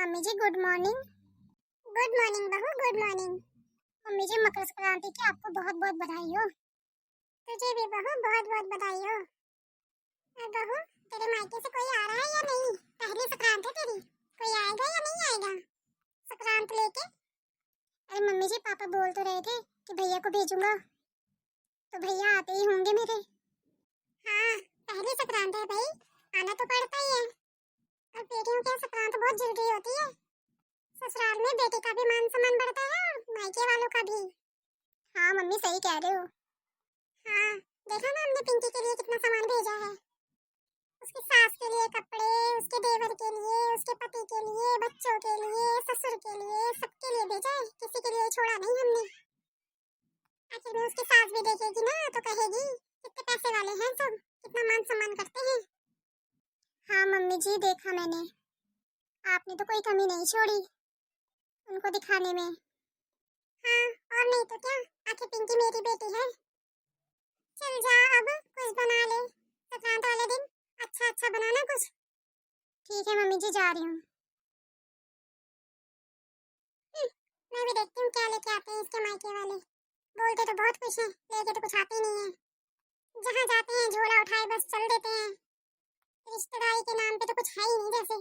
Mummy जी good morning. Good morning बहू, good morning. Mummy जी मकर संक्रांति की आपको बहुत बहुत बधाई हो। तुझे भी बहू बहुत बहुत बधाई हो। और बहू, तेरे मायके से कोई आ रहा है या नहीं? पहली संक्रांत है तेरी, कोई आएगा या नहीं आएगा संक्रांत लेके? अरे मम्मी जी, पापा बोल तो रहे थे कि भैया को भेजूंगा, तो भैया आते ही होंगे मेरे। हाँ, पहली संक्रांत है भाई, आना तो पड़ता ही है। और बेटियों की संक्रांत बहुत जरूरी होती है। ससुराल में बेटी का भी मान सम्मान बढ़ता है और मायके वालों का भी। हाँ मम्मी, सही कह रहे हो। हाँ, देखा ना हमने पिंकी के लिए कितना सामान भेजा है। उसकी सास के लिए कपड़े, उसके देवर के लिए, उसके पति के लिए, बच्चों के लिए, ससुर के लिए, सबके लिए भेजा है, किसी के लिए छोड़ा नहीं हमने। आखिर में उसकी सास भी देखेगी ना तो कहेगी कितने पैसे वाले हैं सब, कितना मान सम्मान करते हैं। हाँ मम्मी जी, देखा मैंने, आपने तो कोई कमी नहीं छोड़ी उनको दिखाने में। हाँ, और नहीं तो क्या, आखिर पिंकी मेरी बेटी है। चल जा, अब कुछ बना ले संक्रांत वाले दिन, अच्छा अच्छा बनाना कुछ। ठीक है मम्मी जी, जा रही हूँ। मैं भी देखती हूँ क्या लेके आते हैं इसके मायके वाले। बोलते तो बहुत कुछ है, लेके तो कुछ आते ही नहीं है। जहाँ जाते हैं झोला उठाए बस चल देते हैं। रिश्तेदारी के नाम पे तो कुछ है ही नहीं, जैसे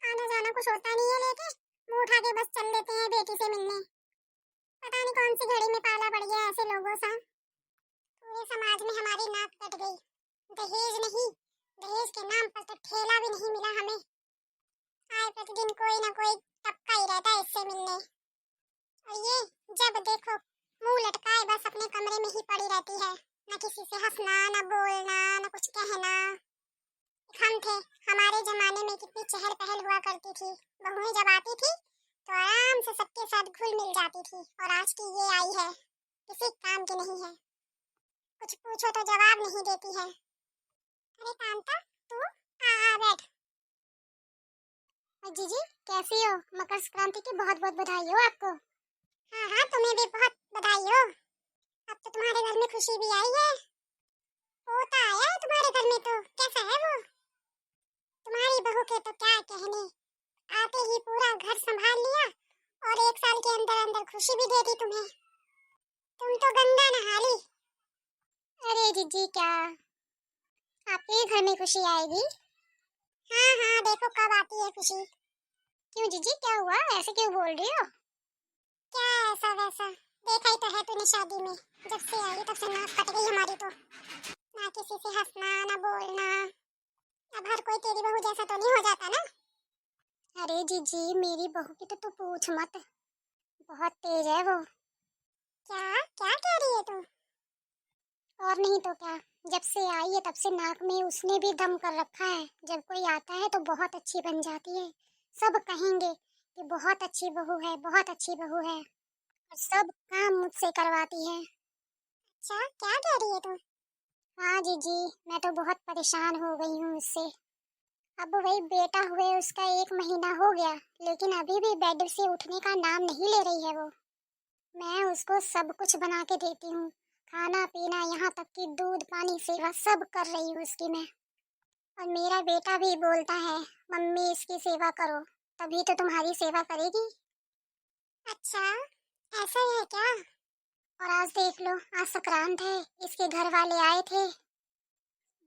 आना जाना कुछ होता नहीं है लेके, मुंह उठा के बस चल देते हैं बेटी से मिलने। पता नहीं कौन सी घड़ी में पाला पड़ गया ऐसे लोगों सा। पूरे समाज में हमारी नाक कट गई। दहेज नहीं, दहेज के नाम पर तो ठेला भी नहीं मिला हमें। आए प्रतिदिन कोई ना कोई टपका ही रहता है इससे मिलने। और ये जब देखो मुंह लटकाए बस अपने कमरे में ही पड़ी रहती है, न किसी से हंसना, न बोलना, न कुछ कहना। हम थे, हमारे जमाने में कितनी चहल पहल हुआ करती थी। बहुएं जब आती थी तो आराम से सबके साथ घुल मिल जाती थी। और आज की ये आई है, किसी काम की नहीं है, कुछ पूछो तो जवाब नहीं देती है। अरे कांता, तू आ बैठ। जीजी कैसी हो? मकर संक्रांति की बहुत बहुत बधाई हो आपको। हाँ हाँ, तुम्हें भी बहुत बधाई हो। अब तो तुम्हारे घर में खुशी भी आई है। पोता आया है तुम्हारे घर में, तो कैसा है वो? तुम्हारी बहू के तो क्या कहने, आते ही पूरा घर संभाल लिया और 1 साल के अंदर अंदर खुशी भी दे दी तुम्हें। तुम तो गंगा नहा ली। अरे जीजी, क्या आपके घर में खुशी आएगी? हाँ हाँ, देखो कब आती है खुशी। क्यों जीजी, क्या हुआ? ऐसे क्यों बोल रही हो? क्या ऐसा वैसा, देखा ही तो है तूने शादी में, जब से आई तब से नाक कट गई हमारी तो। ना किसी से हंसना, ना बोलना। अब हर कोई तेरी बहू जैसा तो नहीं हो जाता ना। अरे जीजी, मेरी बहू की तो तू पूछ मत, बहुत तेज है वो। क्या क्या कह रही है तू? और नहीं तो क्या, जब से आई है तब से नाक में उसने भी दम कर रखा है। जब कोई आता है तो बहुत अच्छी बन जाती है, सब कहेंगे कि बहुत अच्छी बहू है, बहुत अच्छी बहू है, और सब काम मुझसे करवाती है। अच्छा, क्या कह रही है तू? हाँ जीजी, मैं तो बहुत परेशान हो गई हूँ उससे। अब वही बेटा हुए उसका 1 महीना हो गया, लेकिन अभी भी बेड से उठने का नाम नहीं ले रही है वो। मैं उसको सब कुछ बना के देती हूँ, खाना पीना, यहाँ तक कि दूध पानी सेवा सब कर रही हूँ उसकी मैं। और मेरा बेटा भी बोलता है मम्मी इसकी सेवा करो, तभी तो तुम्हारी सेवा करेगी। अच्छा, ऐसा है क्या? और आज देख लो, आज संक्रांत है, इसके घर वाले आए थे,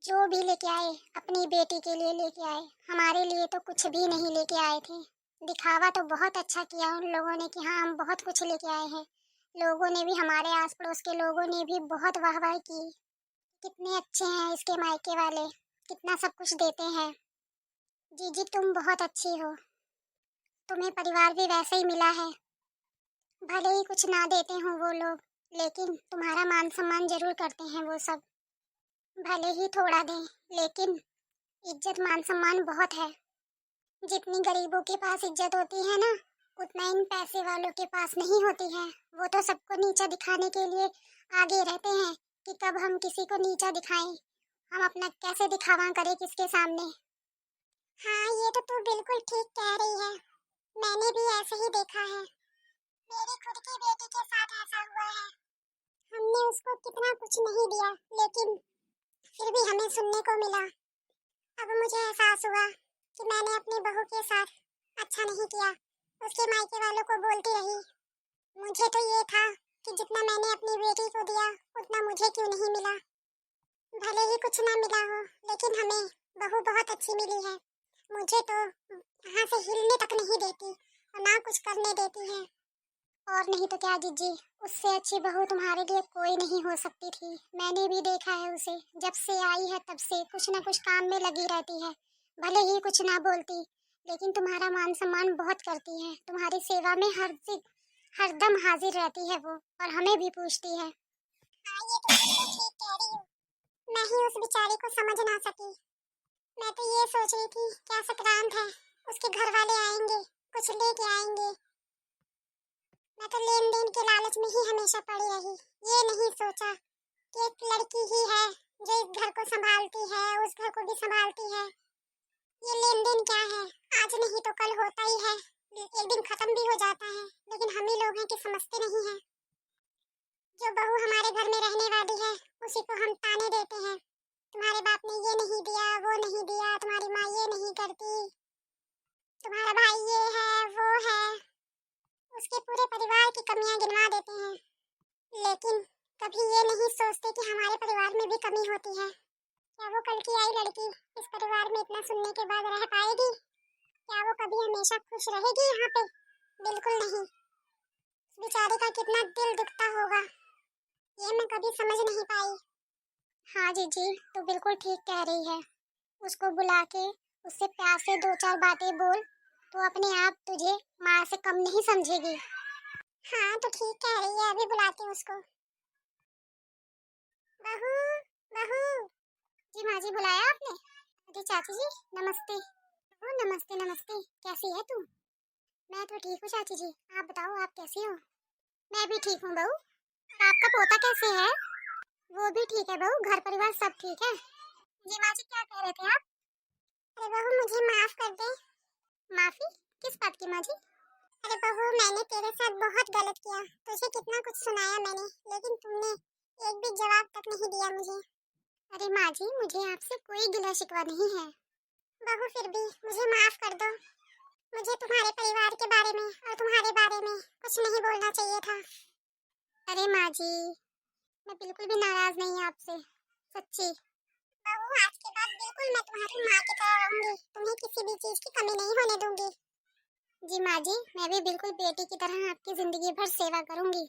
जो भी लेके आए अपनी बेटी के लिए लेके आए, हमारे लिए तो कुछ भी नहीं लेके आए थे। दिखावा तो बहुत अच्छा किया उन लोगों ने कि हाँ हम बहुत कुछ लेके आए हैं। लोगों ने भी, हमारे आस पड़ोस के लोगों ने भी बहुत वाहवाही की, कितने अच्छे हैं इसके मायके वाले, कितना सब कुछ देते हैं। जीजी तुम बहुत अच्छी हो, तुम्हें परिवार भी वैसे ही मिला है। भले ही कुछ ना देते हो वो लोग, लेकिन तुम्हारा मान सम्मान जरूर करते हैं वो सब। भले ही थोड़ा दें, लेकिन इज्जत मान सम्मान बहुत है। जितनी गरीबों के पास इज्जत होती है ना, उतना इन पैसे वालों के पास नहीं होती है। वो तो सबको नीचा दिखाने के लिए आगे रहते हैं कि कब हम किसी को नीचा दिखाएं, हम अपना कैसे दिखावा करें किसके सामने। हाँ, ये तो तू बिल्कुल ठीक कह रही है, मैंने भी ऐसे ही देखा है। मेरी खुद की बेटी के साथ ऐसा हुआ है। हमने उसको कितना कुछ नहीं दिया, लेकिन फिर भी हमें सुनने को मिला। अब मुझे एहसास हुआ कि मैंने अपनी बहू के साथ अच्छा नहीं किया। उसके मायके वालों को बोलती रही। मुझे तो ये था कि जितना मैंने अपनी बेटी को दिया उतना मुझे क्यों नहीं मिला। भले ही कुछ ना मिला हो, लेकिन हमें बहू बहुत अच्छी मिली है। मुझे तो यहाँ से हिलने तक नहीं देती और ना कुछ करने देती है। और नहीं तो क्या जीजी, उससे अच्छी बहू तुम्हारे लिए कोई नहीं हो सकती थी। मैंने भी देखा है उसे, जब से आई है तब से कुछ ना कुछ काम में लगी रहती है। भले ही कुछ ना बोलती, लेकिन तुम्हारा मान सम्मान बहुत करती है। तुम्हारी सेवा में हरदम हाजिर रहती है वो, और हमें भी पूछती है। हाँ, ये तो बिल्कुल ठीक कह रही हो। मैं ही उस बेचारी को समझ ना सकी। मैं तो ये सोच रही थी क्या संक्रांत है, उसके घर वाले आएंगे, कुछ लेके आएंगे। मैं तो लेन देन के लालच में ही हमेशा पड़ी रही। ये नहीं सोचा कि एक लड़की ही है जो इस घर को संभालती है, उस घर को भी संभालती है। ये लेन देन क्या है, आज नहीं तो कल होता ही है, एक दिन खत्म भी हो जाता है। लेकिन हम ही लोग हैं कि समझते नहीं हैं। जो बहू हमारे घर में रहने वाली है उसी को हम ताने देते हैं। तुम्हारे बाप ने ये नहीं दिया, वो नहीं दिया, तुम्हारी माँ ये नहीं करती, तुम्हारा भाई ये है, वो है। उसके पूरे परिवार की कमियां गिनवा देते हैं। लेकिन कभी ये नहीं सोचते कि हमारे परिवार में भी कमी होती है। क्या वो कल की आई लड़की इस परिवार में इतना सुनने के बाद रह पाएगी? क्या वो कभी हमेशा खुश रहेगी यहाँ पे? बिल्कुल नहीं। उस बेचारे का कितना दिल दुखता होगा, ये मैं कभी समझ नहीं पाई। हाँ जीजी, तो बिल्कुल ठीक कह रही है। उसको बुला के उससे प्यार से दो चार बातें बोल, तो अपने आप तुझे माँ से कम नहीं समझेगी। हाँ तो ठीक कह रही है, अभी बुलाती हूँ उसको। बहू, बहू। जी माँ जी, बुलाया आपने? अरे चाची जी, नमस्ते। ओ नमस्ते नमस्ते, कैसी है तू? मैं तो ठीक हूँ चाची जी, आप बताओ आप कैसी हो? मैं भी ठीक हूँ बहू। आपका पोता कैसे है? वो भी ठीक है बहू, घर परिवार सब ठीक है। जी माँ जी, क्या कह रहे थे आप? अरे बहू, मुझे माफ कर दे। माफी? किस बात की माँ जी? अरे बहू, मैंने तेरे साथ बहुत गलत किया। तुझे कितना कुछ सुनाया मैंने, लेकिन तुमने एक भी जवाब तक नहीं दिया मुझे। अरे माँ जी, मुझे आपसे कोई गिला शिकवा नहीं है। बहू फिर भी मुझे माफ कर दो। मुझे तुम्हारे परिवार के बारे में और तुम्हारे बारे में कुछ नहीं बोलना चाहिए था। अरे माँ जी, मैं बिल्कुल भी नाराज नहीं आपसे, सच्ची। बहू, आज के बाद बिल्कुल मैं तुम्हारी माँ की तरह रहूंगी, तुम्हें किसी भी चीज की कमी नहीं होने दूंगी। जी माँ जी, मैं भी बिल्कुल बेटी की तरह आपकी जिंदगी भर सेवा करूंगी।